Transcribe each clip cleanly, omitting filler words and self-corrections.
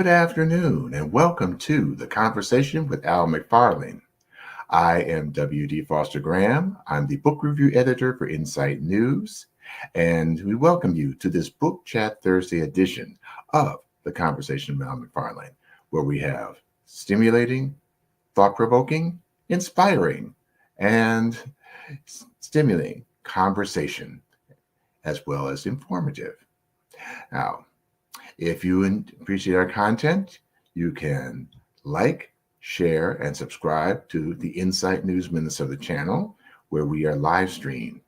Good afternoon, and welcome to the Conversation with Al McFarlane. I am W.D. Foster Graham. I'm the book review editor for Insight News, and we welcome you to this Book Chat Thursday edition of the Conversation with Al McFarlane, where we have stimulating, thought-provoking, inspiring, and stimulating conversation, as well as informative. Now, if you appreciate our content, you can like, share, and subscribe to the Insight News Minnesota channel, where we are live streamed.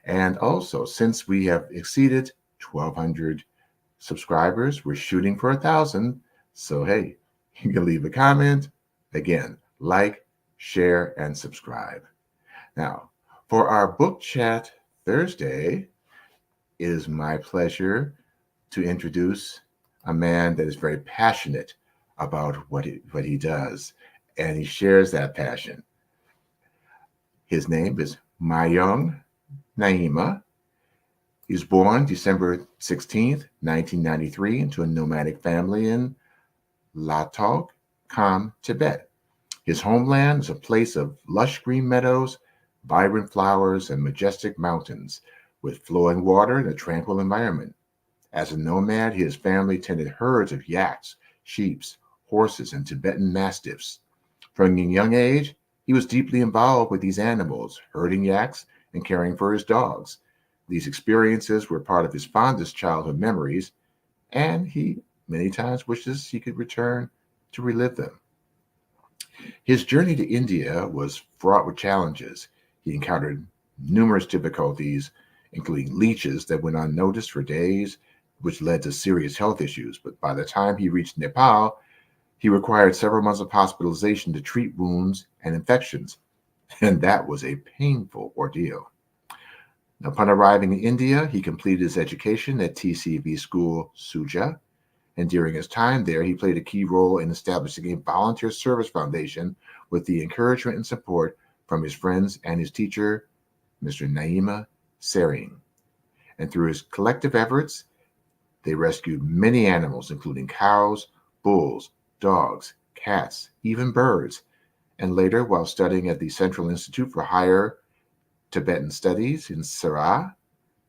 And also, since we have exceeded 1,200 subscribers, we're shooting for 1,000. So, hey, you can leave a comment. Again, like, share, and subscribe. Now, for our Book Chat Thursday, it is my pleasure to introduce a man that is very passionate about what he does, and he shares that passion. His name is Mayong Nyma. He was born December 16th, 1993, into a nomadic family in Latog, Kham, Tibet. His homeland is a place of lush green meadows, vibrant flowers, and majestic mountains, with flowing water and a tranquil environment. As a nomad, his family tended herds of yaks, sheep, horses, and Tibetan mastiffs. From a young age, he was deeply involved with these animals, herding yaks and caring for his dogs. These experiences were part of his fondest childhood memories, and he many times wishes he could return to relive them. His journey to India was fraught with challenges. He encountered numerous difficulties, including leeches that went unnoticed for days, which led to serious health issues. But by the time he reached Nepal, he required several months of hospitalization to treat wounds and infections, and that was a painful ordeal. Upon arriving in India, he completed his education at TCV School, Suja, and during his time there, he played a key role in establishing a volunteer service foundation with the encouragement and support from his friends and his teacher, Mr. Nyma Sering. And through his collective efforts, they rescued many animals, including cows, bulls, dogs, cats, even birds. And later, while studying at the Central Institute for Higher Tibetan Studies in Sarah,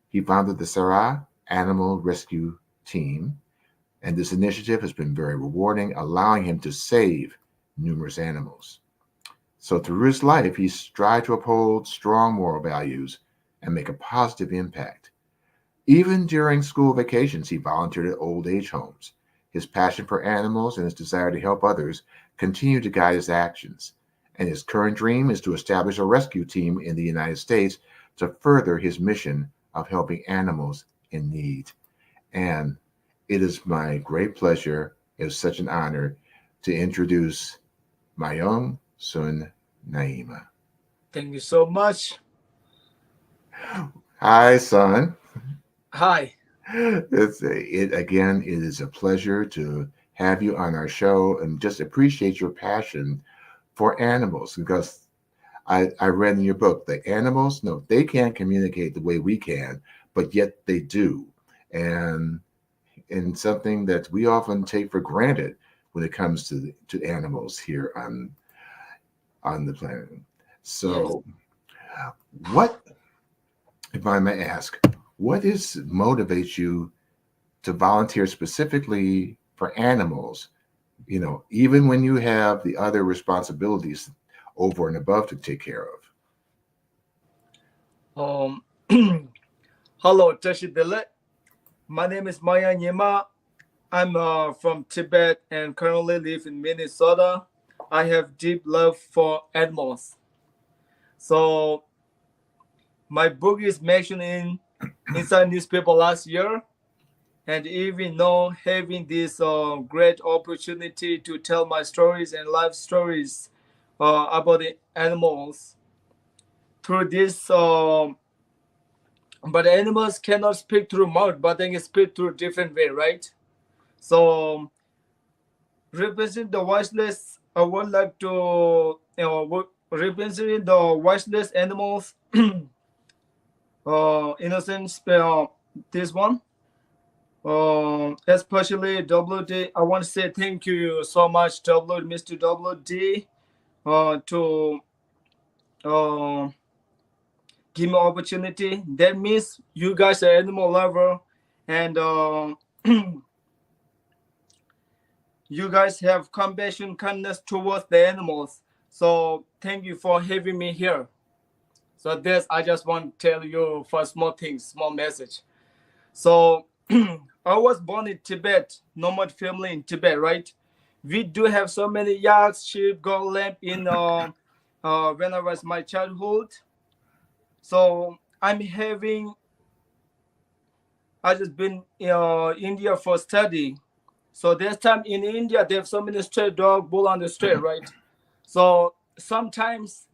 he founded the Sarah Animal Rescue Team. And this initiative has been very rewarding, allowing him to save numerous animals. So through his life, he strived to uphold strong moral values and make a positive impact. Even during school vacations, he volunteered at old age homes. His passion for animals and his desire to help others continue to guide his actions. And his current dream is to establish a rescue team in the United States to further his mission of helping animals in need. And it is my great pleasure, it's such an honor, to introduce Mayong Sun Nyma. Thank you so much. Hi, son. Hi. It is a pleasure to have you on our show and just appreciate your passion for animals, because I read in your book, the animals, no, they can't communicate the way we can, but yet they do. And something that we often take for granted when it comes to animals here on the planet. Yes. So what, if I may ask, what motivates you to volunteer specifically for animals, even when you have the other responsibilities over and above to take care Um. Hello, Tashidele. My name is Nyma. I'm from Tibet and currently live in Minnesota. I have deep love for animals. So my book is mentioned in inside newspaper last year, and even now having this great opportunity to tell my stories and life stories about the animals through this. But animals cannot speak through mouth, but they can speak through different way, right? So representing the voiceless, I would like to representing the voiceless animals. In a sense, this one. especially WD. I want to say thank you so much, Mr. WD, to uh, give me opportunity. That means you guys are animal lover, and you guys have compassion, kindness towards the animals. So thank you for having me here. So this I just want to tell you for small things, small message. So I was born in Tibet, nomad family in Tibet, right? We do have so many yaks, sheep, goat, lamb in when I was my childhood. So I just been India for study. So this time in India, they have so many stray dog, bull on the street, right? So sometimes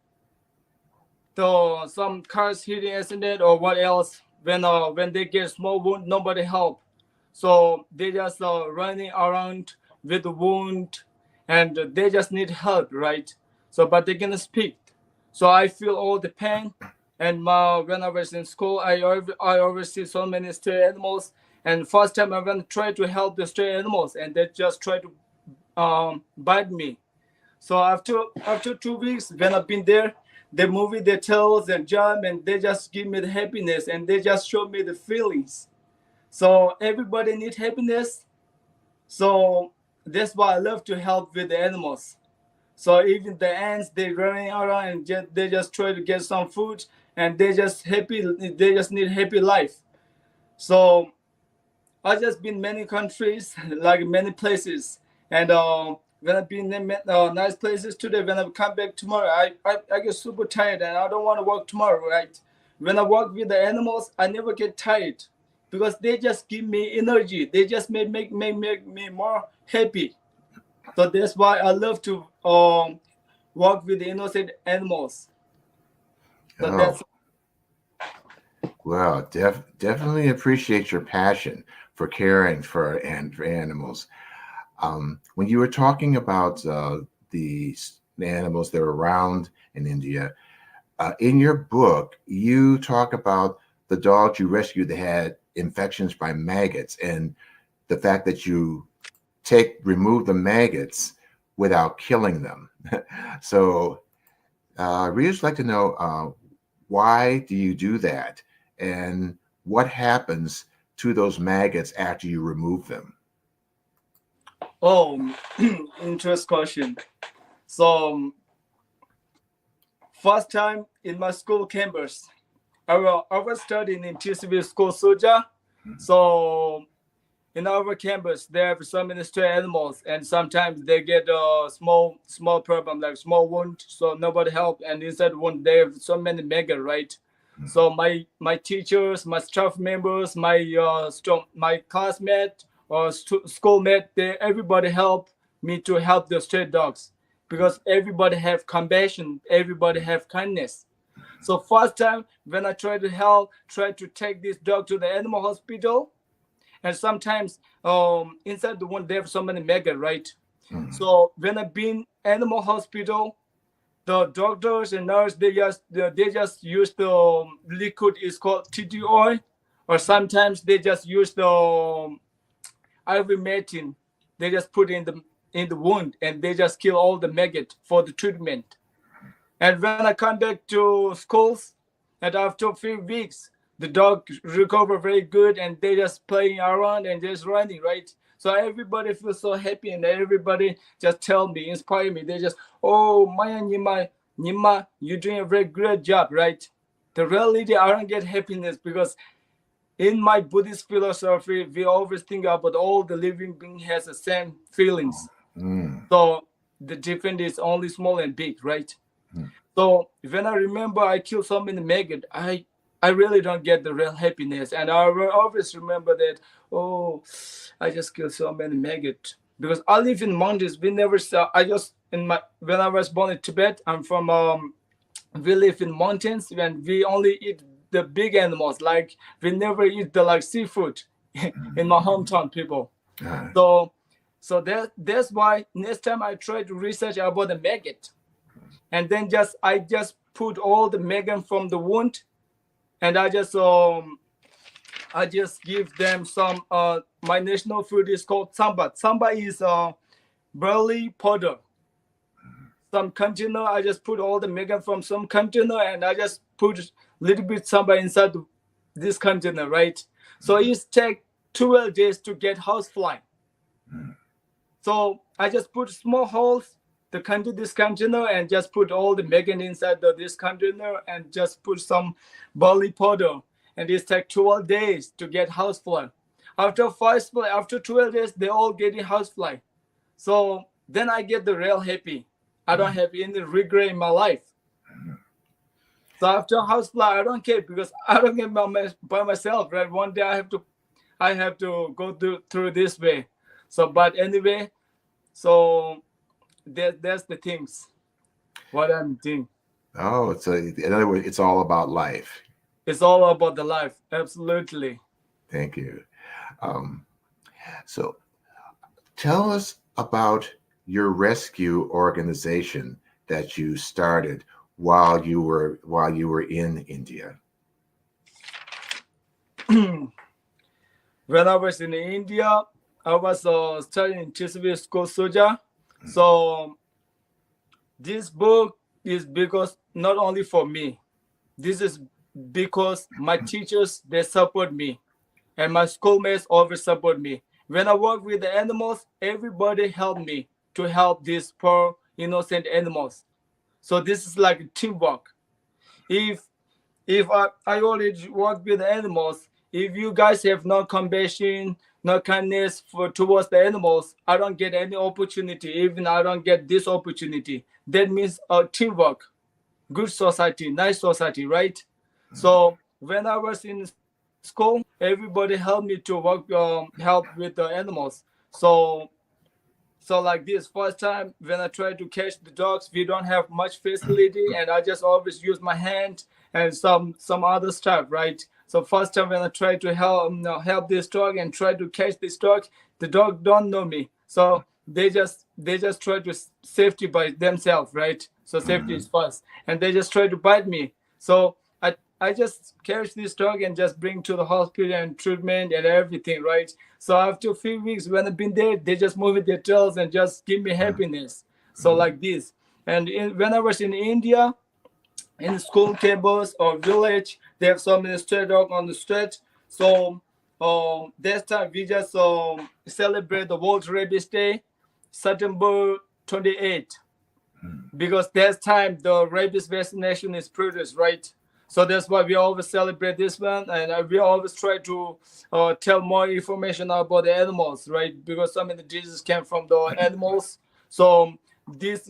some cars hitting accident or what else when they get small wound, nobody help. So they just running around with the wound, and they just need help, right? So but they gonna speak. So I feel all the pain. And when I was in school, I always see so many stray animals. And first time I went try to help the stray animals, and they just try to bite me. So after 2 weeks, when I've been there, they move with their tails and jump, and they just give me the happiness, and they just show me the feelings. So everybody need happiness. So that's why I love to help with the animals. So even the ants, they running around and they just try to get some food, and they just happy. They just need happy life. So I just been many countries, like many places, and when I've been in nice places today, when I come back tomorrow, I get super tired and I don't want to work tomorrow, right? When I work with the animals, I never get tired because they just give me energy. They just make me more happy. So that's why I love to work with the innocent animals. So Oh, that's well, definitely appreciate your passion for caring for animals. When you were talking about the animals that are around in India, in your book, you talk about the dogs you rescued that had infections by maggots and the fact that you remove the maggots without killing them. So we'd just like to know why do you do that, and what happens to those maggots after you remove them? oh, interest question. So first time in my school campus, I was studying in TCW school Soja. So in our campus, there are so many stray animals, and sometimes they get a small problem like small wound, so nobody help. And inside wound, they have so many mega, right? So my teachers, my staff members, my classmate or schoolmate, they everybody help me to help the stray dogs because everybody have compassion, everybody have kindness. So first time when I try to help, try to take this dog to the animal hospital, and sometimes inside the one they have so many mega, right? Mhm. So when I've been animal hospital, the doctors and nurse they just use the liquid is called TDI, or sometimes they just use the ivermectin. They just put in the wound and they just kill all the maggot for the treatment. And when I come back to schools, and after a few weeks, the dog recover very good, and they just playing around and just running, right? So everybody feels so happy, and everybody just tell me, inspire me. They just, oh, Maya Nyma, you're doing a very great job, right? The reality, I don't get happiness because in my Buddhist philosophy, we always think about all the living being has the same feelings. Mm. So the difference is only small and big, right? Mm. So when I remember I killed so many maggots, I really don't get the real happiness, and I will always remember that. Oh, I just killed so many maggots because I live in mountains. We never saw. I just in my when I was born in Tibet. I'm from we live in mountains and we only eat the big animals. Like we never eat the like seafood in my hometown, people. Uh, So that's why next time I try to research about the maggot, and then I just put all the megan from the wound, and I just I just give them some. My national food is called samba. Samba is barley powder. Some container. I just put all the megan from some container, and I just put a little bit samba inside this container, right? So it take 12 days to get housefly. So I just put small holes to this container and just put all the megan inside this container and just put some barley powder. And it takes 12 days to get housefly. After 12 days, they all getting housefly. So then I get the real happy. I don't have any regret in my life. So after housefly, I don't care because I don't get by myself, right? One day I have to go through this way. So, but anyway, so that's the things what I'm doing. Oh, in other words, it's all about life. It's all about the life. Absolutely. Thank you. So tell us about your rescue organization that you started while you were in India. When I was in India, I was studying in TCWAM school soldier. So this book is because not only for me. This is because my teachers, they support me, and my schoolmates always support me. When I work with the animals, everybody help me to help these poor innocent animals. So this is like teamwork. If I already work with the animals, if you guys have no compassion, no kindness towards the animals, I don't get any opportunity. Even I don't get this opportunity. That means teamwork, good society, nice society, right? So when I was in school, everybody helped me to work, help with the animals. So like this first time when I try to catch the dogs, we don't have much facility, and I just always use my hand and some other stuff, right? So first time when I try to help this dog and try to catch this dog, the dog don't know me, so they just try to safety by themselves, right? So safety is first, and they just try to bite me. So I just catch this dog and just bring to the hospital and treatment and everything, right? So after a few weeks when I've been there, they just move with their tails and just give me happiness. So like this. And when I was in India, in school campus or village, they have so many stray dogs on the street. So that time we just celebrate the World Rabies Day, September 28th, because that time the rabies vaccination is produced, right? So that's why we always celebrate this one, and we always try to tell more information about the animals, right? Because some of the diseases came from the animals. So these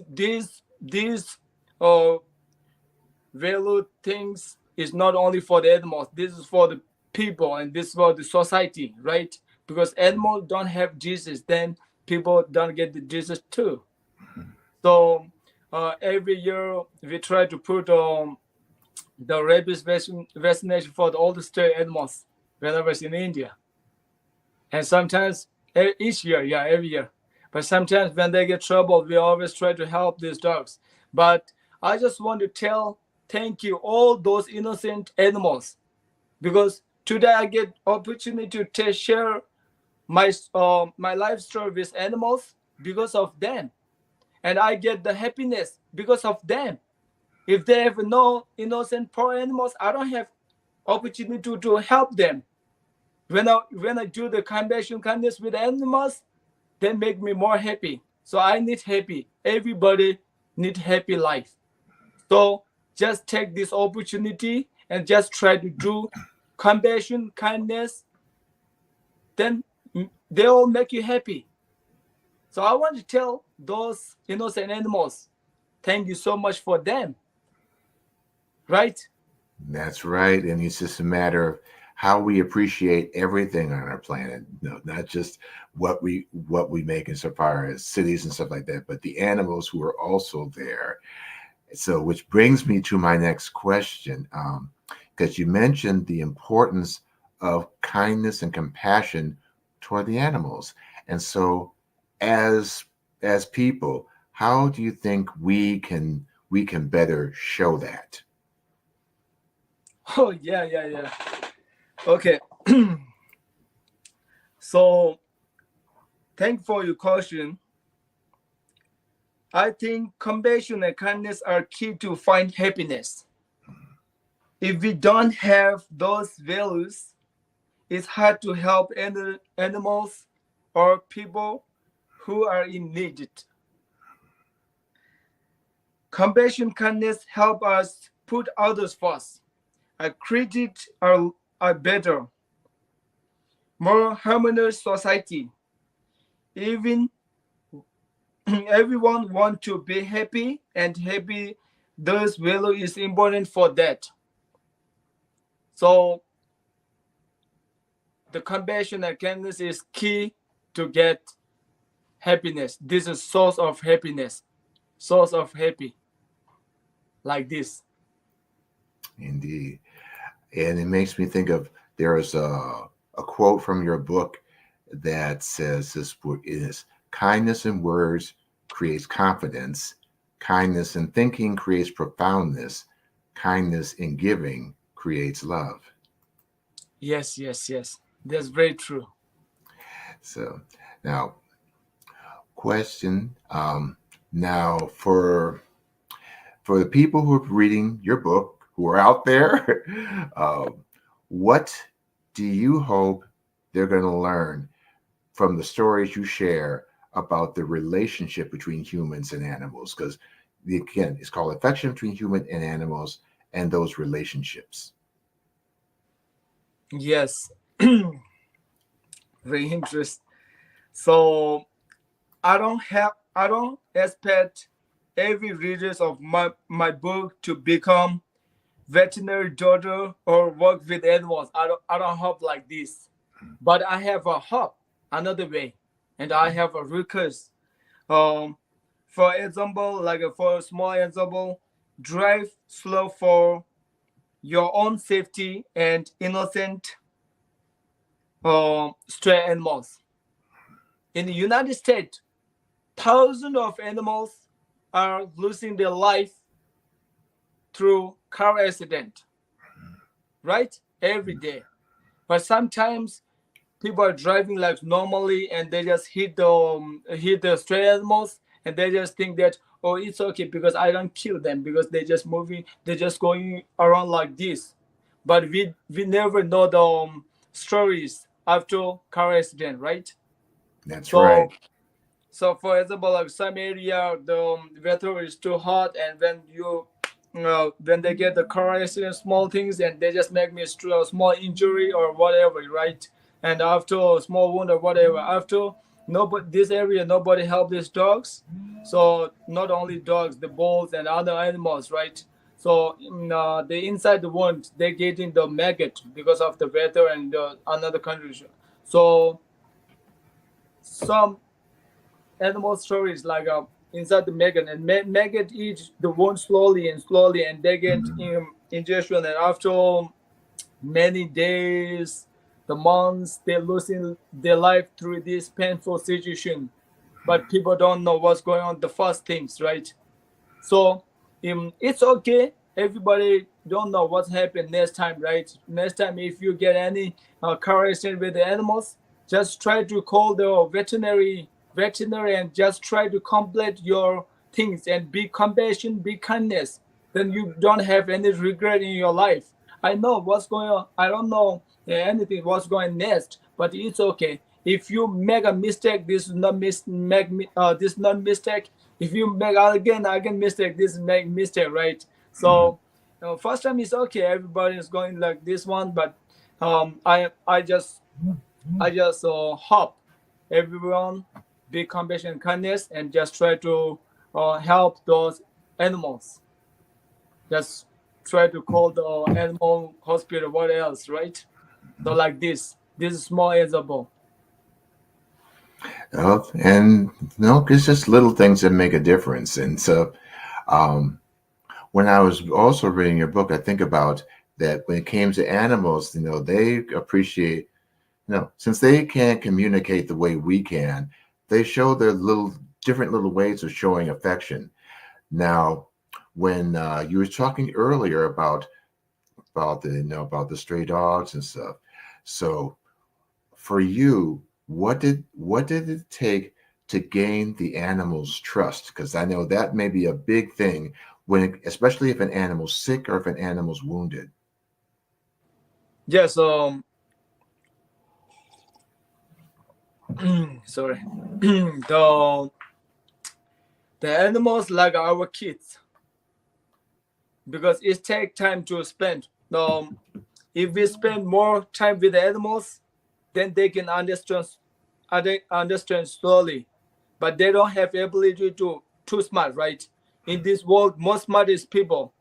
value things is not only for the animals. This is for the people, and this is for the society, right? Because animals don't have disease, then people don't get the disease too. So every year we try to put the rabies vaccination for all the stray animals when I was in India. And sometimes each year, yeah, every year. But sometimes when they get trouble, we always try to help these dogs. But I just want to thank you all those innocent animals, because today I get opportunity to share my life story with animals because of them, and I get the happiness because of them. If they have no innocent poor animals, I don't have opportunity to help them. When I do the compassion kindness with animals, they make me more happy. So I need happy. Everybody need happy life. So just take this opportunity and just try to do compassion, kindness. Then they all make you happy. So I want to tell those innocent animals, thank you so much for them. Right? That's right. And it's just a matter of how we appreciate everything on our planet. No, not just what we make insofar as cities and stuff like that, but the animals who are also there. So, which brings me to my next question, because you mentioned the importance of kindness and compassion toward the animals. And so, as people, how do you think we can better show that? Oh, yeah. Okay. So thank you for your question. I think compassion and kindness are key to find happiness. If we don't have those values, it's hard to help animals or people who are in need. Compassion, kindness help us put others first. I create a better, more harmonious society. Even everyone want to be happy, and happy those value is important for that. So the compassion and kindness is key to get happiness. This is source of happiness, source of happy, like this. Indeed. And it makes me think of there is a quote from your book that says this book is kindness in words creates confidence, kindness in thinking creates profoundness, kindness in giving creates love. Yes, yes, yes. That's very true. So now, question. Now for the people who are reading your book, who are out there, what do you hope they're going to learn from the stories you share about the relationship between humans and animals? Because again, it's called affection between human and animals and those relationships. Yes, very interesting. So I don't expect every readers of my book to become veterinary doctor or work with animals. I don't hope like this. But I have a hope another way. And I have a request. Um for example, like for a small example, drive slow for your own safety and innocent stray animals. In the United States, thousands of animals are losing their life through car accident, right? Every day. But sometimes people are driving like normally and they just hit the stray animals and they just think that, oh, it's okay because I don't kill them because they just moving, they're just going around like this. But we never know the stories after car accident, right? That's right. So so for example, like some area the weather is too hot, and when they get the car accident, small things, and they just make me a small injury or whatever, right? And after a small wound or whatever, after nobody this area nobody help these dogs. So not only dogs, the bulls and other animals, right? So they inside the wound they getting the maggot because of the weather and another countries. So some animal stories like inside the maggot, and maggot eat the wound slowly and slowly, and they get ingestion, and after many days, the months, they're losing their life through this painful situation. But people don't know what's going on, the first things, right? So it's okay. Everybody don't know what's happened next time, right? Next time, if you get any car accident with the animals, just try to call the veterinary and just try to complete your things and be compassion, be kindness. Then you don't have any regret in your life. I know what's going on. I don't know anything what's going next, but it's okay. If you make a mistake, this is not this is not mistake. If you make again mistake, this is make mistake, right? So first time is okay. Everybody is going like this one, but I just hope everyone be compassion and kindness and just try to help those animals. Just try to call the animal hospital. What else, right? So like this is small example. And no, it's just little things that make a difference. And so um, when I was also reading your book, I think about that when it came to animals, they appreciate, since they can't communicate the way we can, they show their different little ways of showing affection. Now, when you were talking earlier about the stray dogs and stuff, So for you, what did it take to gain the animal's trust? Because I know that may be a big thing especially if an animal's sick or if an animal's wounded. Yes. Sorry. The animals like our kids because it takes time to spend. If we spend more time with the animals, then they can understand slowly, but they don't have ability to too smart, right? In this world, most smart is people,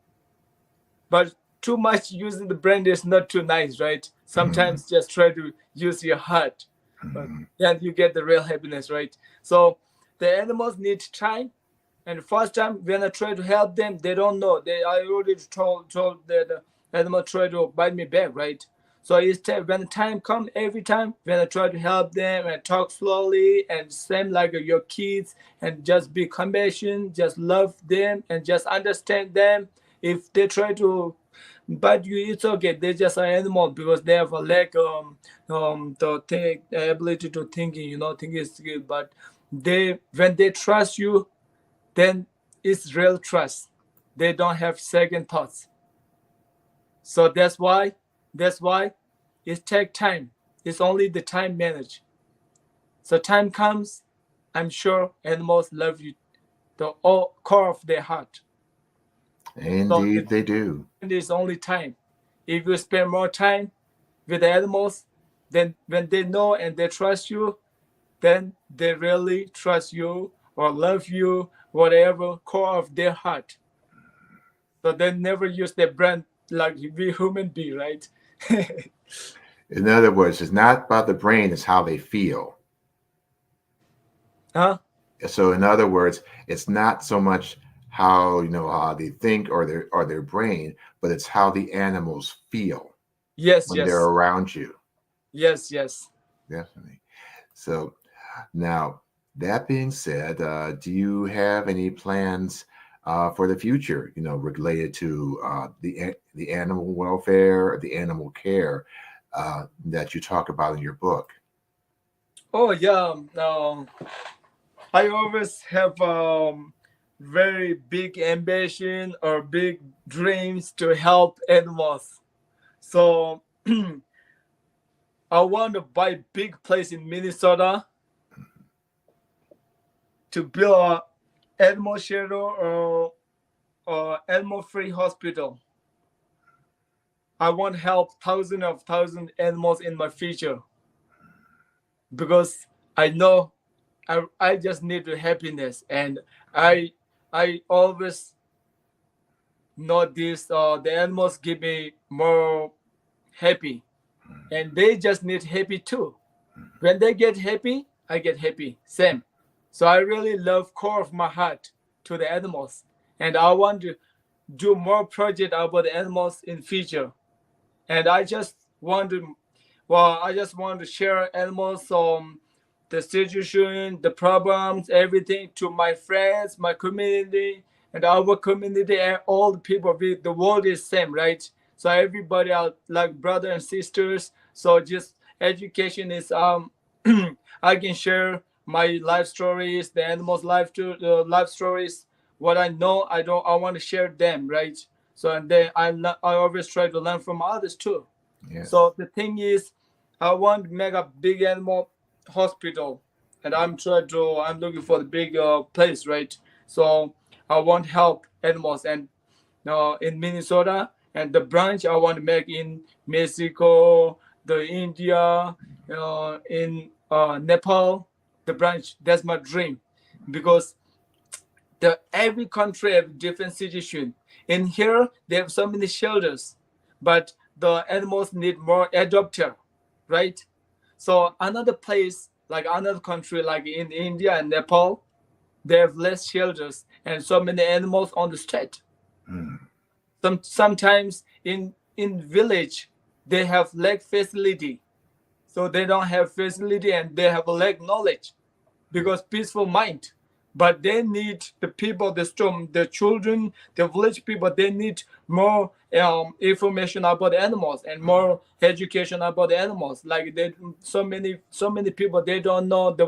but too much using the brain is not too nice, right? Sometimes just try to use your heart, but then you get the real happiness, right? So the animals need time, and first time when I try to help them, they don't know. I already told that the animal try to bite me back, right? So instead, when the time come, every time when I try to help them and talk slowly and same like your kids and just be compassion, just love them and just understand them. If they try to bite you, it's okay. They just an animal because they have a lack the ability to thinking, thinking skill. But when they trust you, then it's real trust. They don't have second thoughts. So that's why it takes time. It's only the time managed. So time comes, I'm sure animals love you, the core of their heart. So Indeed, they do. it's only time. If you spend more time with the animals, then when they know and they trust you, then they really trust you or love you, whatever core of their heart. So they never use their brain like we human being, right? In other words, it's not about the brain, it's how they feel. Huh? So in other words, it's not so much how they think or their brain, but it's how the animals feel Yes, when they're yes, around you. yes, yes. Definitely. So now, that being said, do you have any plans for the future? Related to the animal welfare, the animal care that you talk about in your book. Oh yeah. I always have very big ambition or big dreams to help animals. So I want to buy a big place in Minnesota to build a animal shelter or animal free hospital. I want to help thousands animals in my future because I know I just need the happiness and I always know this the animals give me more happy and they just need happy too. When they get happy, I get happy. Same. So I really love core of my heart to the animals and I want to do more project about the animals in future. And I just want to share animals the situation, the problems, everything to my friends, my community, and our community, and all the people. The world is same, right? So everybody are like brother and sisters. So just education is I can share my life stories, the animals' life stories. What I know, I want to share them, right? So and then I always try to learn from others too. Yes. So the thing is, I want to make a big animal hospital, and I'm looking for the big place, right? So I want help animals, and in Minnesota, and the branch I want to make in Mexico, the India, in Nepal, the branch. That's my dream, because every country have different situation. In here, they have so many shelters, but the animals need more adopter, right? So another place, like another country, like in India and Nepal, they have less shelters and so many animals on the street. Mm. Sometimes in village, they have lack facility, so they don't have facility and they have a lack knowledge, because peaceful mind. but they need the people, the children, the village people. They need more information about the animals and more education about the animals. Like so many people, they don't know the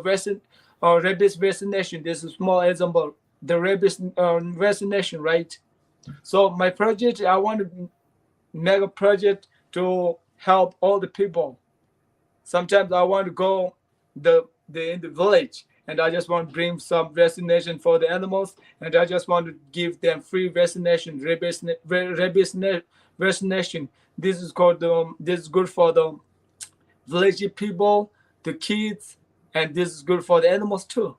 rabies vaccination. This is a small example. The rabies vaccination, right? So my project, I want to make a project to help all the people. Sometimes I want to go in the village, and I just want to bring some vaccination for the animals, and I just want to give them free vaccination, vaccination. This is called this is good for the village people, the kids, and this is good for the animals too.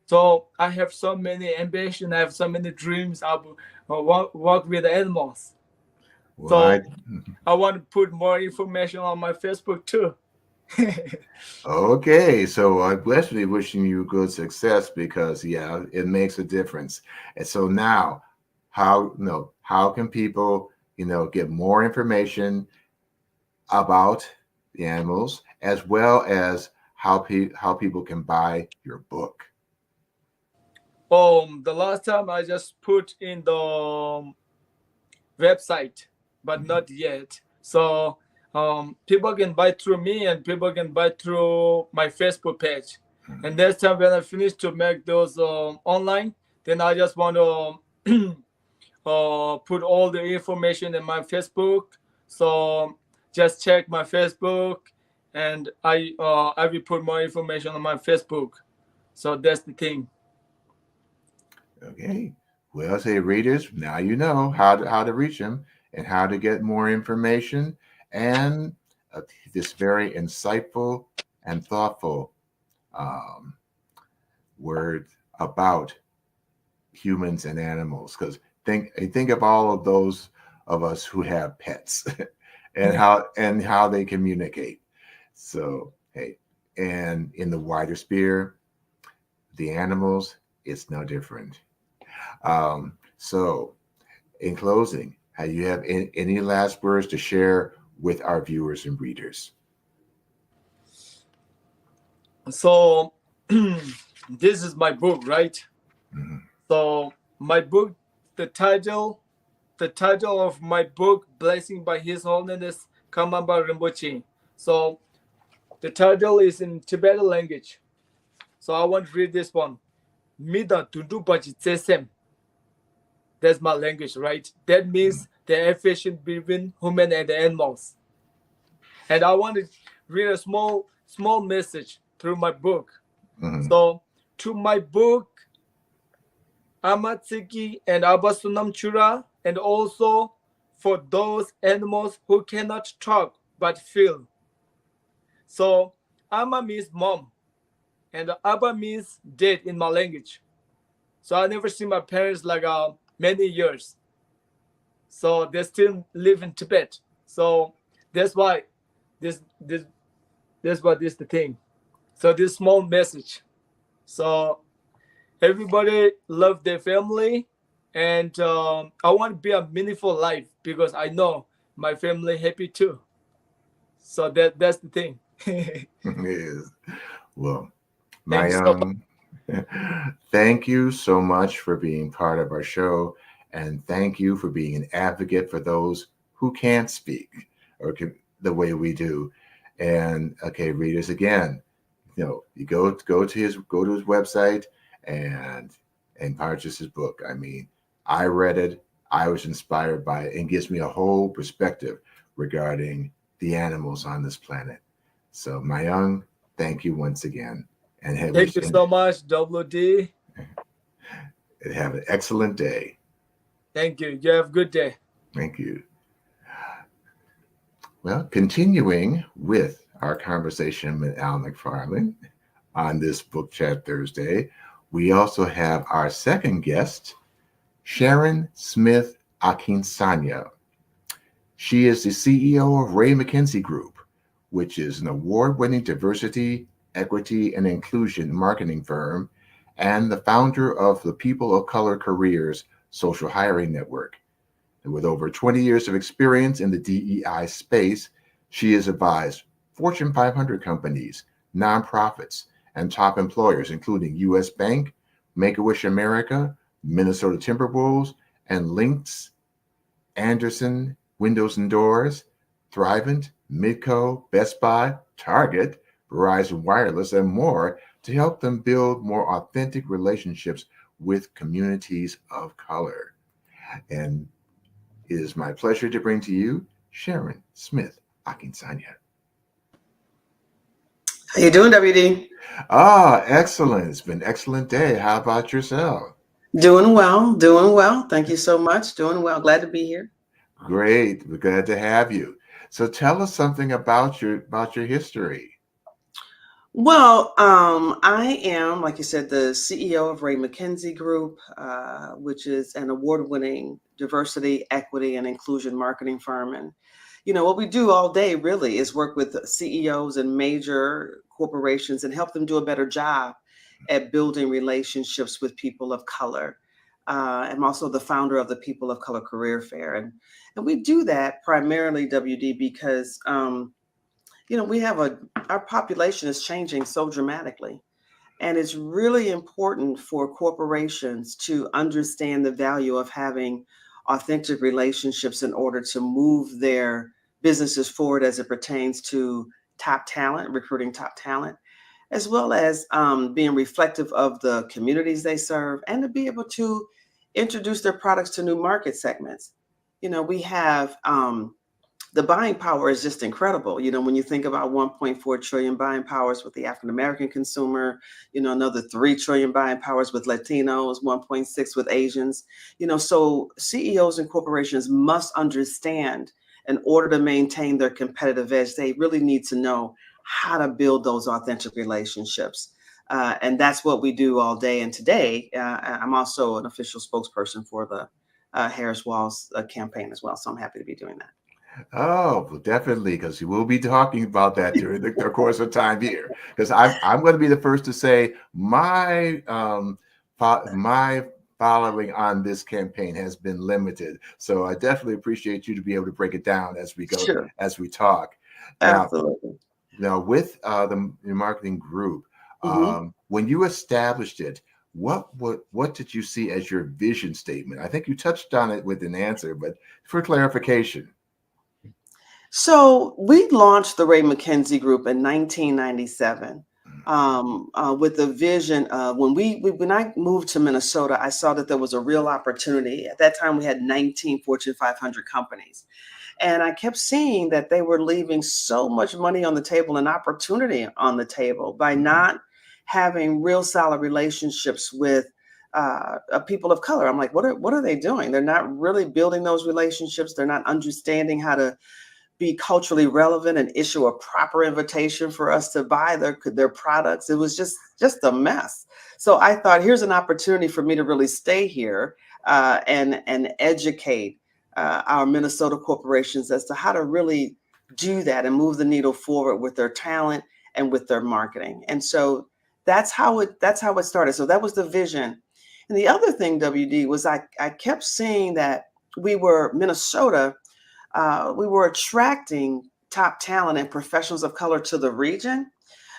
So I have so many ambition. I have so many dreams. I will work with the animals. Well, So I want to put more information on my Facebook too. okay, so I'm definitely wishing you good success because yeah, it makes a difference. And so now, how can people get more information about the animals as well as how people can buy your book? The last time I just put in the website, but not yet. So people can buy through me and people can buy through my Facebook page. And next time when I finish to make those online, then I just want to put all the information in my Facebook. So just check my Facebook, and I will put more information on my Facebook. So that's the thing. Okay. Well, say readers, now you know how to reach them and how to get more information and this very insightful and thoughtful um, word about humans and animals. Because think of all of those of us who have pets and how they communicate. So hey, and in the wider sphere, the animals, it's no different. So, in closing, you have any last words to share with our viewers and readers? So this is my book, right? Mm-hmm. So my book, the title of my book, Blessing by His Holiness Kamamba Rinpoche. So the title is in Tibetan language. So I want to read this one. Mida tundu bachi tsesem. That's my language, right? That means the affection between human and the animals. And I want to read a small message through my book. Mm-hmm. So to my book, Amatsiki and Abasunam Chura, and also for those animals who cannot talk but feel. So Ama means mom, and Abba means dead in my language. So I never see my parents like many years. So they still live in Tibet. So that's why this that's what is the thing. So this small message. So everybody love their family, and I want to be a meaningful life because I know my family happy too. So that's the thing. Yes. Well, Thank you so much. Mayong, thank you so much for being part of our show, and thank you for being an advocate for those who can't speak or the way we do. And okay, readers, again, you go to his website and purchase his book. I mean, I read it, I was inspired by it, and gives me a whole perspective regarding the animals on this planet. So, Mayong, thank you once again, and Thank you so much, WD. have an excellent day. Thank you. You have a good day. Thank you. Well, continuing with our conversation with Al McFarlane on this Book Chat Thursday, we also have our second guest, Sharon Smith Akinsanya. She is the CEO of Ray McKinsey Group, which is an award-winning diversity, equity, and inclusion marketing firm, and the founder of the People of Color Careers Social Hiring Network. And with over 20 years of experience in the DEI space, she has advised Fortune 500 companies, nonprofits, and top employers, including U.S. Bank, Make-A-Wish America, Minnesota Timberwolves, and Lynx, Anderson Windows and Doors, Thrivent, Midco, Best Buy, Target, Verizon Wireless, and more to help them build more authentic relationships with communities of color. And it is my pleasure to bring to you Sharon Smith Akinsanya. How you doing, WD? Excellent. It's been an excellent day. How about yourself? Doing well, doing well. Thank you so much. Doing well. Glad to be here. Great. We're glad to have you. So tell us something about your history. Well, I am, like you said, the CEO of Ray McKenzie Group, which is an award-winning diversity, equity, and inclusion marketing firm. And, what we do all day really is work with CEOs and major corporations and help them do a better job at building relationships with people of color. I'm also the founder of the People of Color Career Fair. And we do that primarily, WD, because we have our population is changing so dramatically. And it's really important for corporations to understand the value of having authentic relationships in order to move their businesses forward as it pertains to top talent, recruiting top talent, as well as being reflective of the communities they serve and to be able to introduce their products to new market segments. We have the buying power is just incredible. When you think about 1.4 trillion buying powers with the African-American consumer, another 3 trillion buying powers with Latinos, 1.6 with Asians, so CEOs and corporations must understand in order to maintain their competitive edge, they really need to know how to build those authentic relationships. And that's what we do all day. And today, I'm also an official spokesperson for the Harris Walls campaign as well. So I'm happy to be doing that. Oh, well, definitely, because we will be talking about that during the course of time here. Because I'm going to be the first to say my following on this campaign has been limited. So I definitely appreciate you to be able to break it down as we go, Sure. as we talk. Absolutely. Now with the marketing group, when you established it, what did you see as your vision statement? I think you touched on it with an answer, but for clarification. So we launched the Ray McKenzie Group in 1997 with the vision of when I moved to Minnesota, I saw that there was a real opportunity. At that time, we had 19 Fortune 500 companies. And I kept seeing that they were leaving so much money on the table and opportunity on the table by not having real solid relationships with people of color. I'm like, what are they doing? They're not really building those relationships. They're not understanding how to be culturally relevant and issue a proper invitation for us to buy their products. It was just a mess. So I thought, here's an opportunity for me to really stay here and educate our Minnesota corporations as to how to really do that and move the needle forward with their talent and with their marketing. And so that's how it started. So that was the vision. And the other thing, WD, was I kept seeing that Minnesota, we were attracting top talent and professionals of color to the region,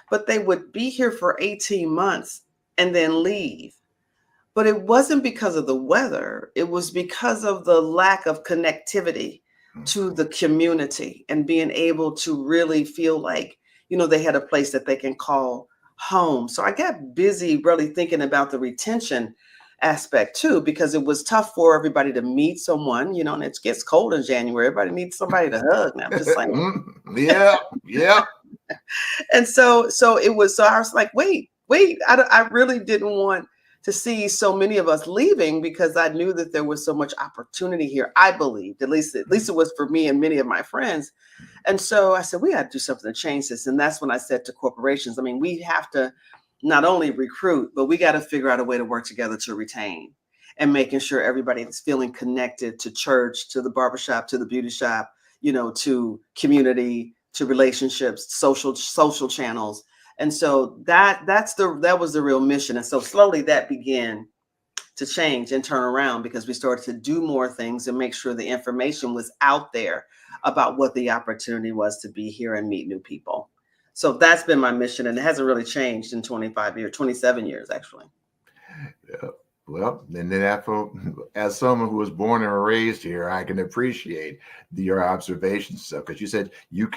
but they would be here for 18 months and then leave. But it wasn't because of the weather. It was because of the lack of connectivity to the community and being able to really feel like, they had a place that they can call home. So I got busy really thinking about the retention aspect too, because it was tough for everybody to meet someone, and it gets cold in January. Everybody needs somebody to hug. Now, I'm just saying. Yeah. And so I was like, wait, I really didn't want to see so many of us leaving because I knew that there was so much opportunity here. I believed, at least it was for me and many of my friends. And so I said, we got to do something to change this. And that's when I said to corporations, we have to not only recruit, but we got to figure out a way to work together to retain and making sure everybody is feeling connected to church, to the barbershop, to the beauty shop, to community, to relationships, social channels. And so that was the real mission. And so slowly that began to change and turn around because we started to do more things and make sure the information was out there about what the opportunity was to be here and meet new people. So that's been my mission, and it hasn't really changed in 27 years, actually. Yeah. Well, and then as someone who was born and raised here, I can appreciate your observations stuff, because you said you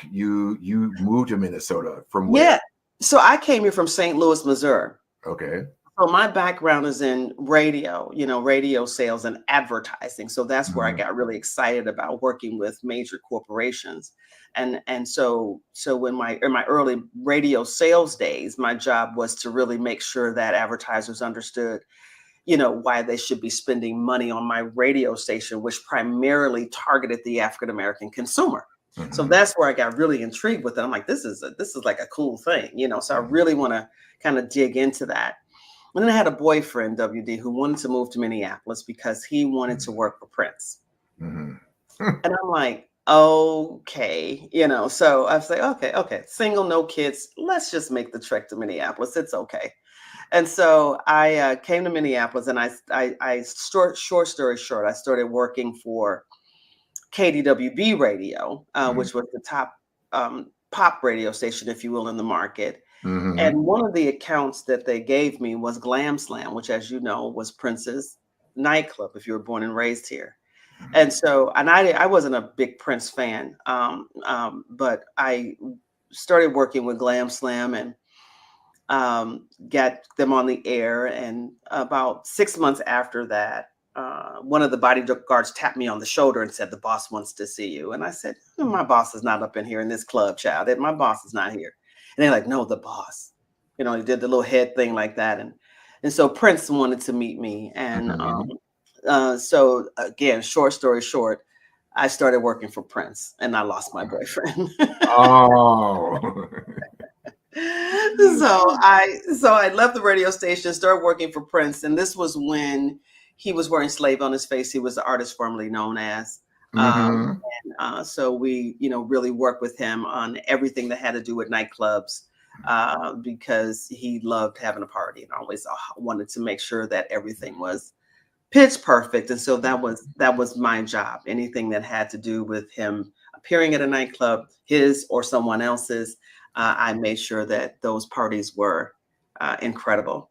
moved to Minnesota from Yeah. where? So I came here from St. Louis, Missouri. Okay. So my background is in radio, radio sales and advertising. So that's where I Mhm. got really excited about working with major corporations. And so when in my early radio sales days, my job was to really make sure that advertisers understood, why they should be spending money on my radio station, which primarily targeted the African American consumer. So Mhm. that's where I got really intrigued with it. I'm like, this is like a cool thing, So I Mhm. really want to kind of dig into that. And then I had a boyfriend, WD, who wanted to move to Minneapolis because he wanted to work for Prince. Mhm. And I'm like, okay, so I was like, okay, single, no kids. Let's just make the trek to Minneapolis. It's okay. And so I came to Minneapolis, and short story short, I started working for KDWB Radio, Mhm. which was the top pop radio station, if you will, in the market. Mhm. And one of the accounts that they gave me was Glam Slam, which, as you know, was Prince's nightclub if you were born and raised here. And so, and I wasn't a big Prince fan, but I started working with Glam Slam and got them on the air. And about 6 months after that, one of the bodyguards tapped me on the shoulder and said, "The boss wants to see you." And I said, "My boss is not up in here in this club, child. My boss is not here." And they're like, "No, the boss." He did the little head thing like that. And so Prince wanted to meet me. And Mhm. so again, short story short, I started working for Prince, and I lost my boyfriend. Oh. So I left the radio station, started working for Prince, and this was when he was wearing Slave on his face. He was the artist formerly known as. Mhm. So we, really worked with him on everything that had to do with nightclubs, because he loved having a party and always wanted to make sure that everything was pitch perfect. And so that was my job. Anything that had to do with him appearing at a nightclub, his or someone else's, I made sure that those parties were incredible.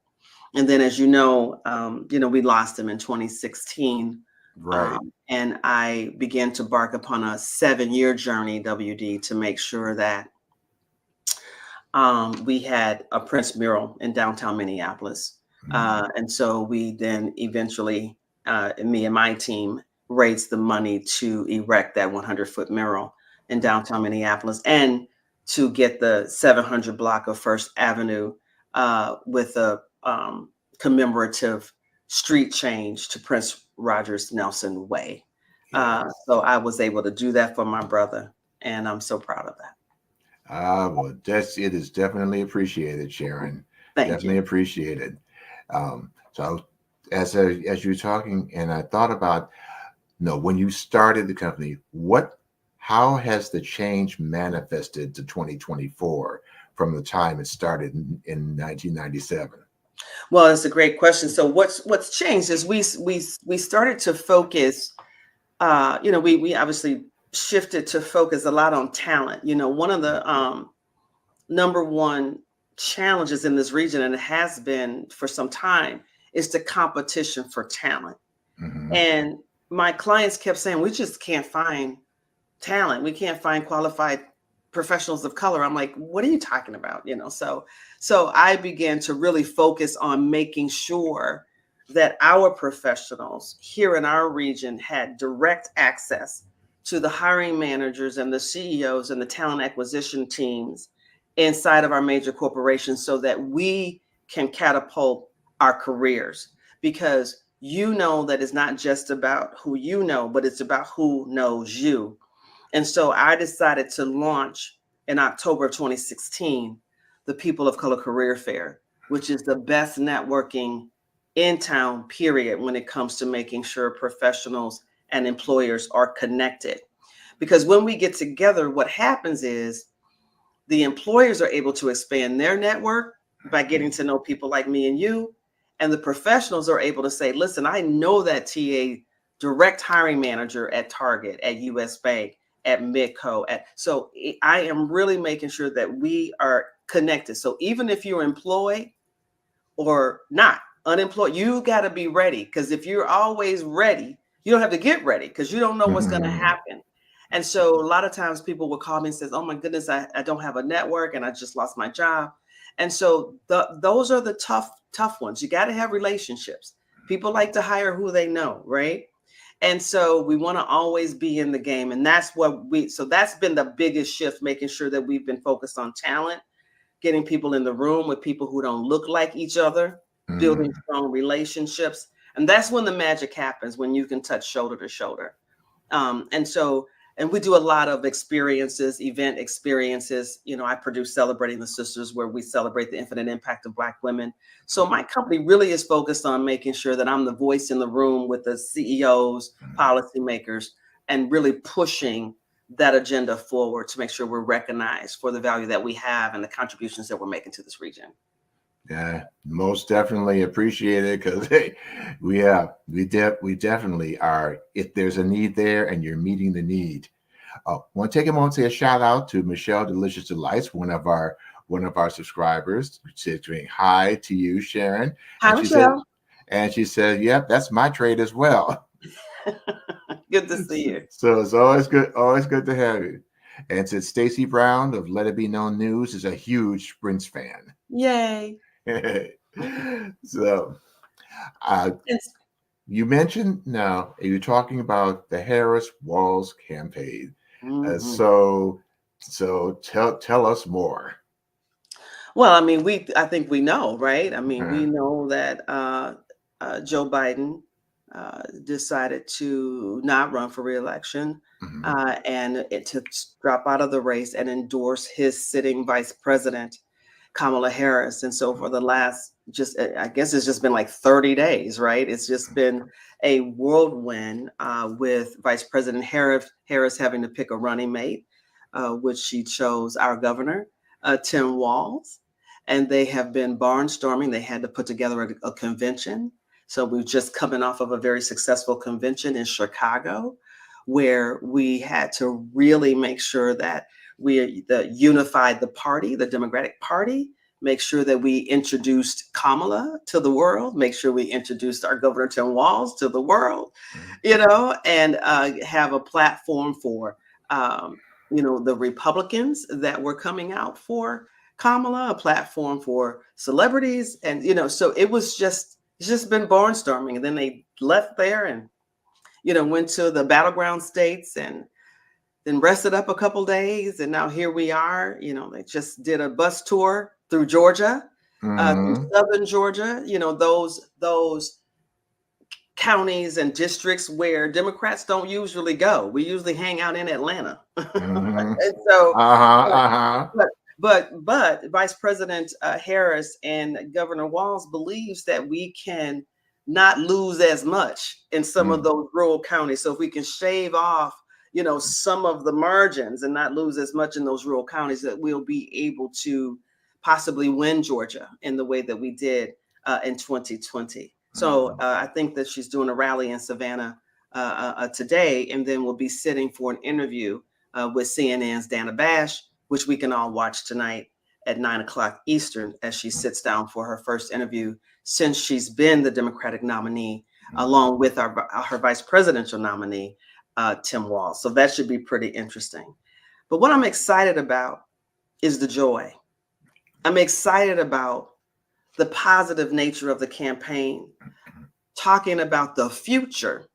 And then, as we lost him in 2016. Right. And I began to embark upon a 7-year journey, WD, to make sure that we had a Prince mural in downtown Minneapolis. And so we then eventually, me and my team, raised the money to erect that 100-foot mural in downtown Minneapolis, and to get the 700 block of First Avenue with a commemorative street change to Prince Rogers Nelson Way. Yeah. So I was able to do that for my brother, and I'm so proud of that. Well, it is definitely appreciated, Sharon. Thank Definitely you. appreciated. So as you were talking, and I thought about, when you started the company, how has the change manifested to 2024 from the time it started in 1997? Well, it's a great question. So what's changed is we started to focus. We obviously shifted to focus a lot on talent. One of the number one challenges in this region, and it has been for some time, is the competition for talent. Hmm. And my clients kept saying, "We just can't find talent. We can't find qualified professionals of color." I'm like, "What are you talking about?" So I began to really focus on making sure that our professionals here in our region had direct access to the hiring managers and the CEOs and the talent acquisition teams inside of our major corporations, so that we can catapult our careers. Because that it's not just about who you know, but it's about who knows you. And so I decided to launch in October of 2016 the People of Color Career Fair, which is the best networking in town, period, when it comes to making sure professionals and employers are connected. Because when we get together, what happens is the employers are able to expand their network by getting to know people like me and you. And the professionals are able to say, "Listen, I know that TA direct hiring manager at Target, at US Bank, at Midco." So I am really making sure that we are connected. So even if you're employed or not, unemployed. You got to be ready, because if you're always ready, you don't have to get ready, because you don't know what's going to happen. And so a lot of times people will call me and says, oh my goodness, I don't have a network and I just lost my job. And so those are the tough ones. You got to have relationships. People like to hire who they know, right? And so we want to always be in the game. And that's that's been the biggest shift, making sure that we've been focused on talent, getting people in the room with people who don't look like each other, building strong relationships. And that's when the magic happens, when you can touch shoulder to shoulder. And we do a lot of event experiences. I produce Celebrating the Sisters, where we celebrate the infinite impact of Black women. So my company really is focused on making sure that I'm the voice in the room with the CEOs, policymakers, and really pushing that agenda forward to make sure we're recognized for the value that we have and the contributions that we're making to this region. Yeah, most definitely appreciate it, because we definitely are. If there's a need there and you're meeting the need, want to take a moment to say a shout out to Michelle Delicious Delights, one of our subscribers. She's saying hi to you, Sharon. Hi, Michelle. She said, "Yep, that's my trade as well." Good to see you. So it's always good to have you. And said Stacy Brown of Let It Be Known News is a huge Sprints fan. Yay. So you mentioned, now you're talking about the Harris Walls campaign. So tell us more. Well, I mean, I think we know, right? I mean, we know that Joe Biden decided to not run for re-election and to drop out of the race and endorse his sitting vice president, Kamala Harris. And so for the last, I guess it's just been like 30 days, right? It's just been a whirlwind with Vice President Harris having to pick a running mate, which she chose our governor, Tim Walz. And they have been barnstorming. They had to put together a convention. So we've just coming off of a very successful convention in Chicago, where we had to really make sure that we unified the party, the Democratic Party, make sure that we introduced Kamala to the world, make sure we introduced our Governor Tim Walz to the world, and have a platform for, the Republicans that were coming out for Kamala, a platform for celebrities. And, so it's just been barnstorming. And then they left there and, went to the battleground states and then rested up a couple days. And now here we are. They just did a bus tour through Georgia, through southern Georgia, those counties and districts where Democrats don't usually go. We usually hang out in Atlanta. And so, but Vice President Harris and Governor Walz believes that we can not lose as much in some of those rural counties. So if we can shave off, some of the margins and not lose as much in those rural counties, that we'll be able to possibly win Georgia in the way that we did in 2020. So I think that she's doing a rally in Savannah today, and then we'll be sitting for an interview with CNN's Dana Bash, which we can all watch tonight at 9:00 Eastern, as she sits down for her first interview since she's been the Democratic nominee, along with her vice presidential nominee, Tim Walz. So that should be pretty interesting. But what I'm excited about is the joy. I'm excited about the positive nature of the campaign, talking about the future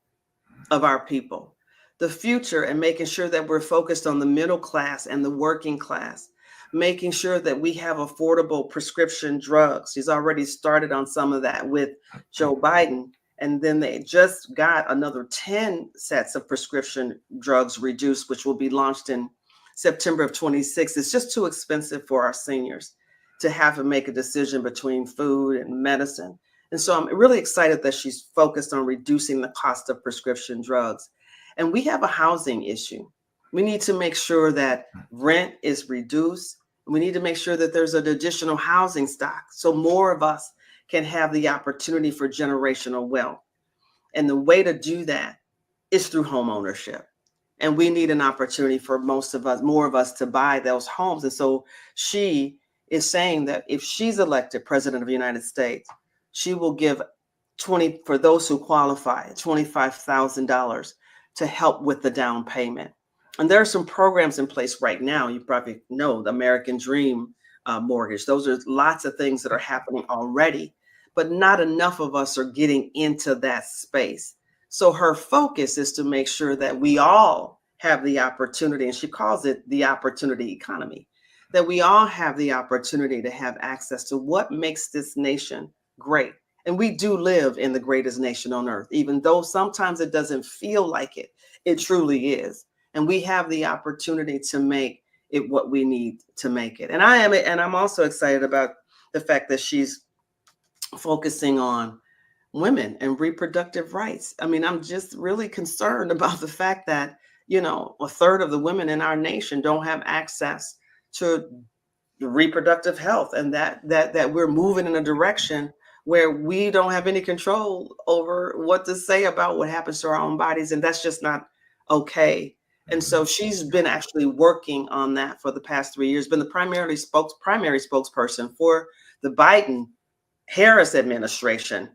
of our people, the future, and making sure that we're focused on the middle class and the working class, making sure that we have affordable prescription drugs. She's already started on some of that with Joe Biden. And then they just got another 10 sets of prescription drugs reduced, which will be launched in September of 26. It's just too expensive for our seniors to have to make a decision between food and medicine. And so I'm really excited that she's focused on reducing the cost of prescription drugs. And we have a housing issue. We need to make sure that rent is reduced. We need to make sure that there's an additional housing stock, so more of us can have the opportunity for generational wealth. And the way to do that is through home ownership. And we need an opportunity for more of us to buy those homes. And so she is saying that if she's elected president of the United States, she will give for those who qualify, $25,000 to help with the down payment. And there are some programs in place right now. You probably know the American Dream mortgage. Those are lots of things that are happening already, but not enough of us are getting into that space. So her focus is to make sure that we all have the opportunity, and she calls it the opportunity economy, that we all have the opportunity to have access to what makes this nation great. And we do live in the greatest nation on earth, even though sometimes it doesn't feel like it. It truly is. And we have the opportunity to make it what we need to make it. And I'm also excited about the fact that she's focusing on women and reproductive rights. I mean, I'm just really concerned about the fact that, a third of the women in our nation don't have access to reproductive health, and that we're moving in a direction where we don't have any control over what to say about what happens to our own bodies. And that's just not okay. And so she's been actually working on that for the past 3 years, been the primary spokesperson for the Biden-Harris administration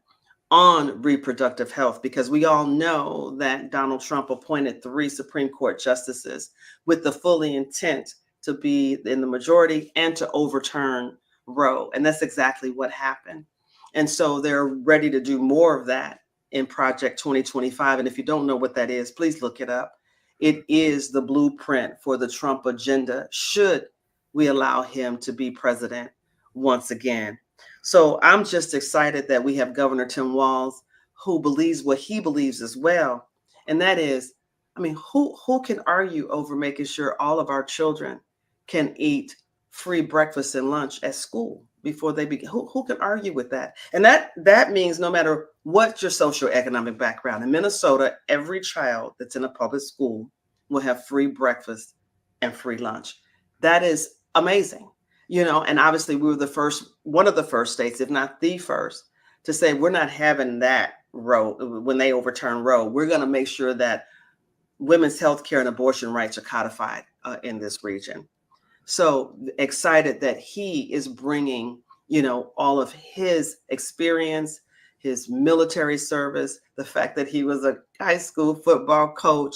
on reproductive health, because we all know that Donald Trump appointed 3 Supreme Court justices with the fully intent to be in the majority and to overturn Roe. And that's exactly what happened. And so they're ready to do more of that in Project 2025. And if you don't know what that is, please look it up. It is the blueprint for the Trump agenda, should we allow him to be president once again. So I'm just excited that we have Governor Tim Walz, who believes what he believes as well. And that is, who can argue over making sure all of our children can eat free breakfast and lunch at school before they begin? Who can argue with that? And that means no matter what your socioeconomic background. In Minnesota, every child that's in a public school will have free breakfast and free lunch. That is amazing. And obviously we were one of the first states, if not the first, to say we're not having that Roe. When they overturn Roe, we're going to make sure that women's health care and abortion rights are codified in this region. So excited that he is bringing, all of his experience, his military service, the fact that he was a high school football coach,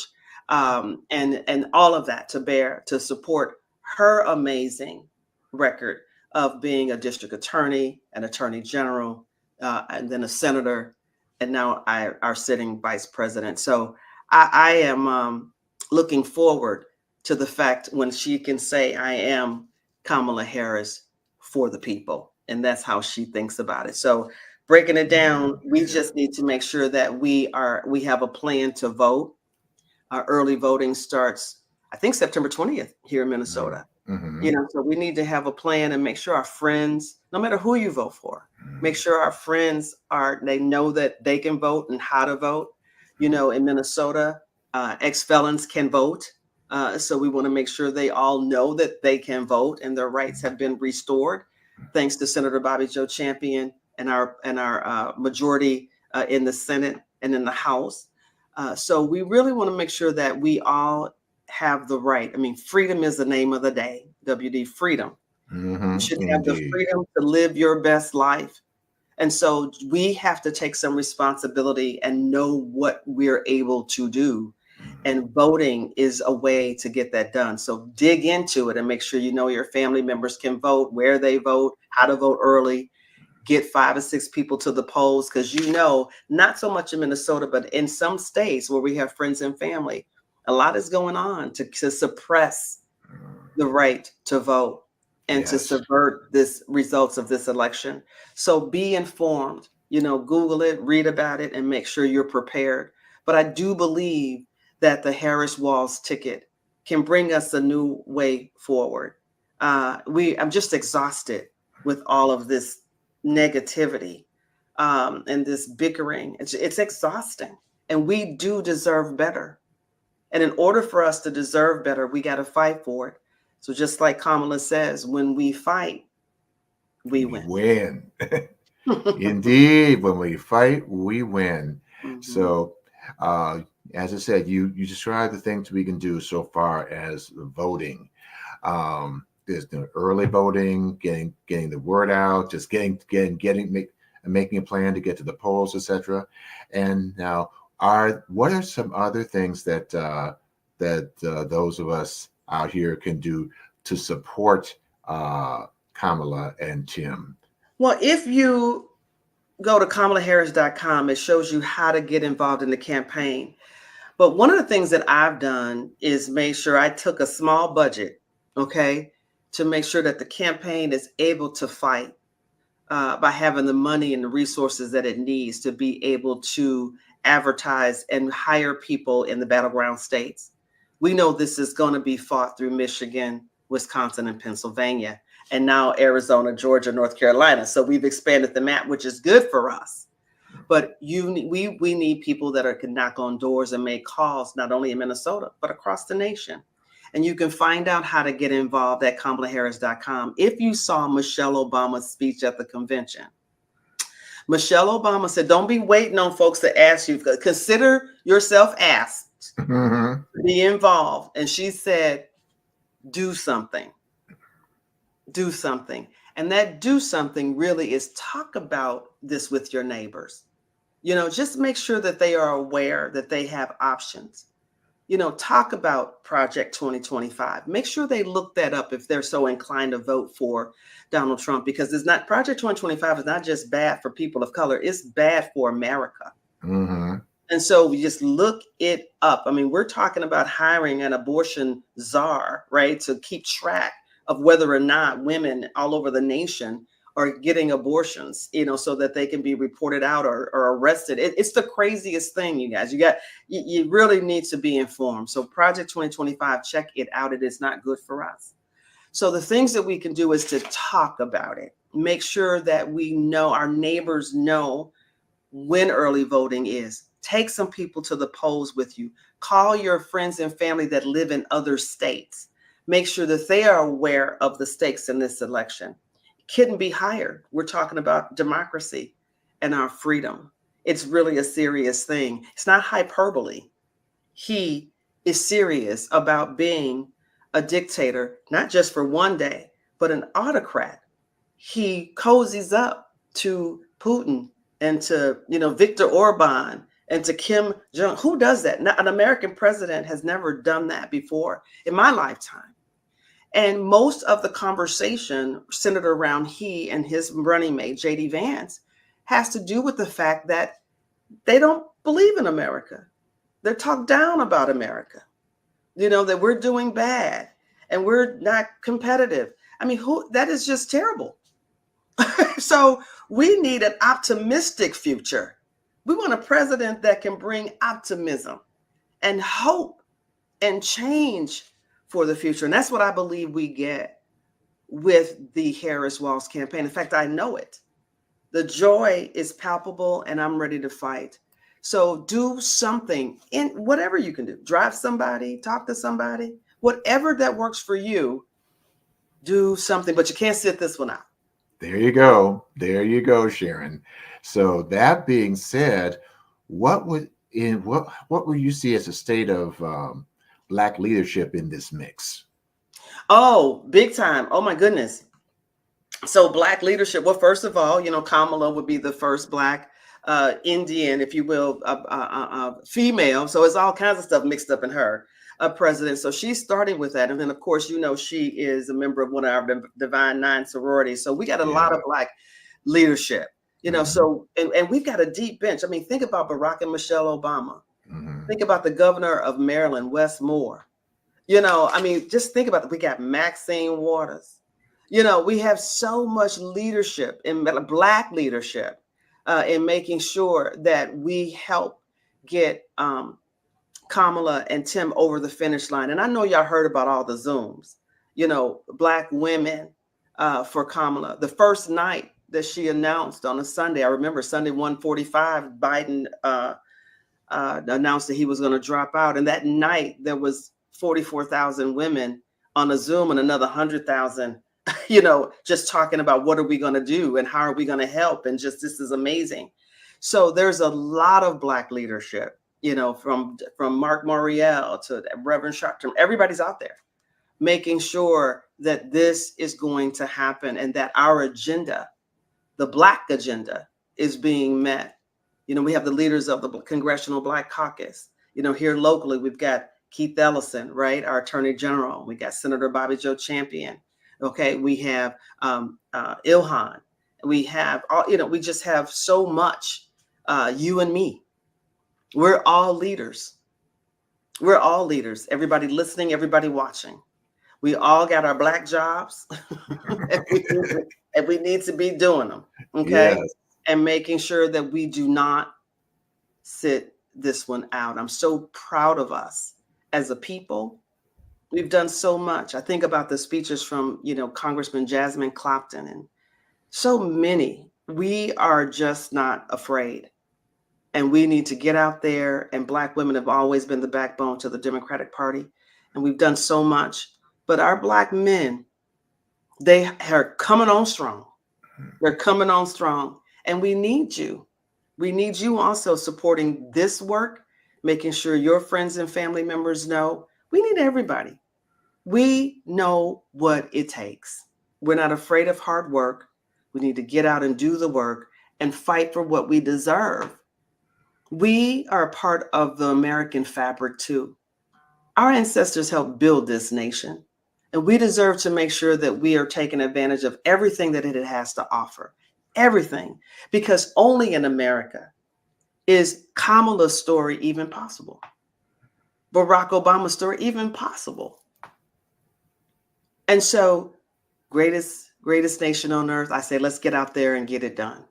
and all of that to bear to support her amazing record of being a district attorney, an attorney general, and then a senator, and now our sitting vice president. So I am looking forward to the fact when she can say, I am Kamala Harris for the people. And that's how she thinks about it. So breaking it down, we just need to make sure that we have a plan to vote. Our early voting starts, I think, September 20th here in Minnesota. Mm-hmm. So we need to have a plan and make sure our friends, no matter who you vote for, make sure our friends they know that they can vote and how to vote. In Minnesota, ex-felons can vote. So we want to make sure they all know that they can vote and their rights have been restored, thanks to Senator Bobby Joe Champion and our majority in the Senate and in the House. So we really want to make sure that we all have the right. Freedom is the name of the day. WD, freedom. Mm-hmm. You should have the freedom to live your best life. And so we have to take some responsibility and know what we're able to do. And voting is a way to get that done. So dig into it and make sure your family members can vote, where they vote, how to vote early. Get 5 or 6 people to the polls, because not so much in Minnesota, but in some states where we have friends and family, a lot is going on to suppress the right to vote and to subvert this results of this election. So be informed, Google it, read about it, and make sure you're prepared. But I do believe that the Harris-Walz ticket can bring us a new way forward. I'm just exhausted with all of this negativity and this bickering. It's exhausting, and we do deserve better. And in order for us to deserve better, we got to fight for it. So just like Kamala says, when we fight, we win. Indeed, when we fight, we win. Mm-hmm. So as I said, you described the things we can do so far as voting. There's the early voting, getting the word out, just getting and making a plan to get to the polls, etc. And now, what are some other things that those of us out here can do to support Kamala and Tim? Well, if you go to kamalaharris.com, it shows you how to get involved in the campaign. But one of the things that I've done is make sure I took a small budget, okay, to make sure that the campaign is able to fight by having the money and the resources that it needs to be able to advertise and hire people in the battleground states. We know this is going to be fought through Michigan, Wisconsin, and Pennsylvania, and now Arizona, Georgia, North Carolina. So we've expanded the map, which is good for us. But we need people that can knock on doors and make calls, not only in Minnesota, but across the nation. And you can find out how to get involved at kamalaharris.com. If you saw Michelle Obama's speech at the convention, Michelle Obama said, don't be waiting on folks to ask you. Consider yourself asked to be involved. And she said, do something. Do something. And that do something really is talk about this with your neighbors. Just make sure that they are aware that they have options. Talk about Project 2025. Make sure they look that up if they're so inclined to vote for Donald Trump, because Project 2025 is not just bad for people of color, it's bad for America. Mm-hmm. And so we just look it up. I mean, we're talking about hiring an abortion czar, right, to keep track of whether or not women all over the nation are getting abortions, so that they can be reported out or arrested. It's the craziest thing, you guys. You really need to be informed. So Project 2025, check it out. It is not good for us. So the things that we can do is to talk about it. Make sure that we know, our neighbors know when early voting is. Take some people to the polls with you. Call your friends and family that live in other states. Make sure that they are aware of the stakes in this election. Couldn't be higher. We're talking about democracy and our freedom. It's really a serious thing. It's not hyperbole. He is serious about being a dictator, not just for one day, but an autocrat. He cozies up to Putin and to, Viktor Orban and to Kim Jong. Who does that? Now, an American president has never done that before in my lifetime. And most of the conversation centered around he and his running mate, J.D. Vance, has to do with the fact that they don't believe in America. They're talked down about America, that we're doing bad and we're not competitive. I mean, that is just terrible. So we need an optimistic future. We want a president that can bring optimism and hope and change for the future. And that's what I believe we get with the Harris-Walz campaign. In fact, I know it. The joy is palpable and I'm ready to fight. So do something in whatever you can do. Drive somebody, talk to somebody, whatever that works for you, do something, but you can't sit this one out. There you go. There you go, Sharon. So that being said, what would you see as a state of Black leadership in this mix? Oh, big time. Oh my goodness. So Black leadership. Well, first of all, Kamala would be the first Black Indian, if you will, female. So it's all kinds of stuff mixed up in her president. So she's starting with that. And then, of course, she is a member of one of our Divine Nine sororities. So we got a lot of Black leadership, so, and we've got a deep bench. I mean, think about Barack and Michelle Obama. Mm-hmm. Think about the governor of Maryland, Wes Moore. Just think about it. We got Maxine Waters. We have so much leadership in Black leadership in making sure that we help get Kamala and Tim over the finish line. And I know y'all heard about all the Zooms, Black women for Kamala. The first night that she announced on a Sunday, I remember Sunday 1:45, Biden announced that he was going to drop out. And that night there was 44,000 women on a Zoom and another 100,000, just talking about what are we going to do and how are we going to help? And just, this is amazing. So there's a lot of Black leadership, from Mark Morial to Reverend Sharpton. Everybody's out there making sure that this is going to happen and that our agenda, the Black agenda, is being met. We have the leaders of the Congressional Black Caucus. Here locally, we've got Keith Ellison, right? Our Attorney General. We got Senator Bobby Joe Champion. Okay. We have Ilhan. We have all, we just have so much. You and me. We're all leaders. We're all leaders. Everybody listening, everybody watching. We all got our Black jobs. and we need to be doing them. Okay. Yes. And making sure that we do not sit this one out. I'm so proud of us as a people. We've done so much. I think about the speeches from, Congressman Jasmine Clopton and so many. We are just not afraid. And we need to get out there. And Black women have always been the backbone to the Democratic Party. And we've done so much. But our Black men, they are coming on strong. They're coming on strong. And we need you. We need you also supporting this work, making sure your friends and family members know. We need everybody. We know what it takes. We're not afraid of hard work. We need to get out and do the work and fight for what we deserve. We are a part of the American fabric too. Our ancestors helped build this nation, and we deserve to make sure that we are taking advantage of everything that it has to offer. Everything, because only in America is Kamala's story even possible. Barack Obama's story even possible. And so, greatest nation on earth, I say, let's get out there and get it done.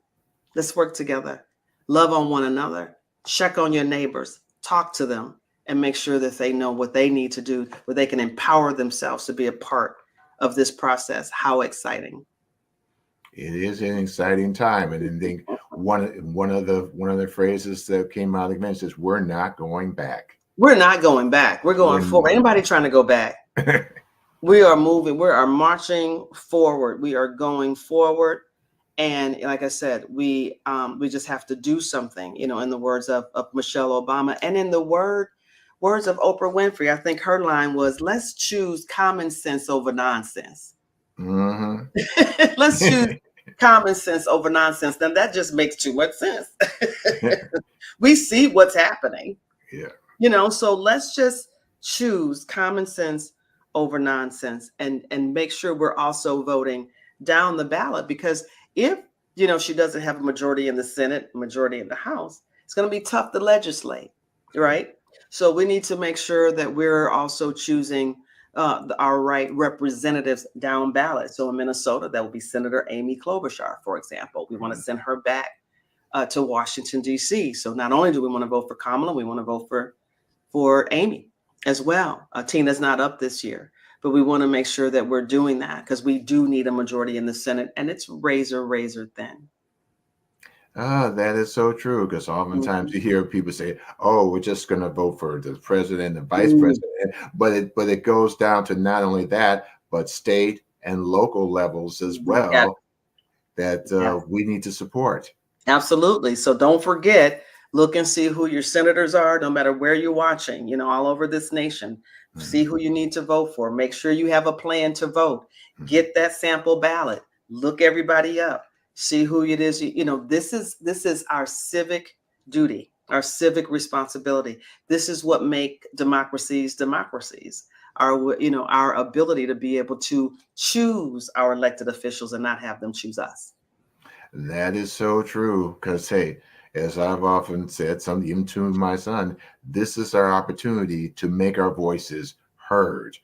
Let's work together, love on one another, check on your neighbors, talk to them, and make sure that they know what they need to do, where they can empower themselves to be a part of this process. How exciting. It is an exciting time. And I think one of the phrases that came out of the convention is, we're not going back. We're not going back. We're going forward. Anybody trying to go back? We are moving. We are marching forward. We are going forward. And like I said, we just have to do something, in the words of Michelle Obama, and in the words of Oprah Winfrey. I think her line was, let's choose common sense over nonsense. Mm-hmm. Let's choose common sense over nonsense. Then that just makes too much sense. We see what's happening. Yeah. So let's just choose common sense over nonsense and make sure we're also voting down the ballot, because if, she doesn't have a majority in the Senate, majority in the House, it's going to be tough to legislate, right? So we need to make sure that we're also choosing our right representatives down ballot. So in Minnesota, that will be Senator Amy Klobuchar, for example. We want to send her back to Washington, D.C. So not only do we want to vote for Kamala, we want to vote for Amy as well. Tina's not up this year, but we want to make sure that we're doing that, because we do need a majority in the Senate, and it's razor thin. That is so true, because oftentimes you hear people say, oh, we're just going to vote for the president and vice president. But it goes down to not only that, but state and local levels as well, that we need to support. Absolutely. So don't forget, look and see who your senators are, no matter where you're watching, all over this nation. See who you need to vote for. Make sure you have a plan to vote. Get that sample ballot. Look everybody up. See who it is. This is our civic duty, our civic responsibility. This is what make democracies. Our ability to be able to choose our elected officials and not have them choose us. That is so true, because, hey, as I've often said, even to my son, this is our opportunity to make our voices heard.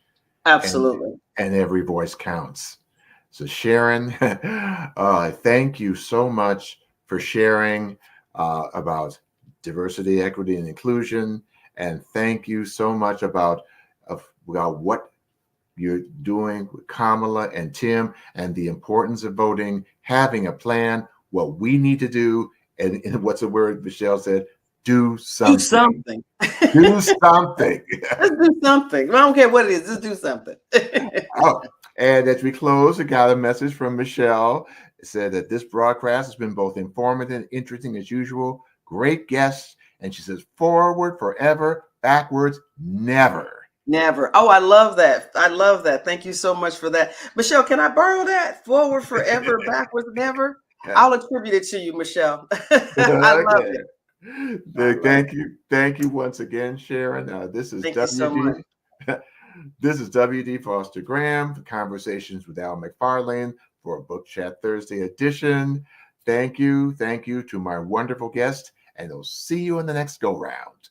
Absolutely. And every voice counts. So Sharon, thank you so much for sharing about diversity, equity, and inclusion. And thank you so much about what you're doing with Kamala and Tim, and the importance of voting, having a plan, what we need to do. And what's the word Michelle said? Do something. Do something. Do something. Let's do something. I don't care what it is. Just do something. And as we close, I got a message from Michelle. It said that this broadcast has been both informative and interesting as usual. Great guests. And she says, forward forever, backwards never. Never. Oh, I love that. I love that. Thank you so much for that. Michelle, can I borrow that? Forward forever, backwards never. I'll attribute it to you, Michelle. I love Okay. it. Thank you once again, Sharon. This is Thank you so much. WD. This is WD Foster Graham, Conversations with Al McFarlane for Book Chat Thursday edition. Thank you to my wonderful guest, and I'll see you in the next go round.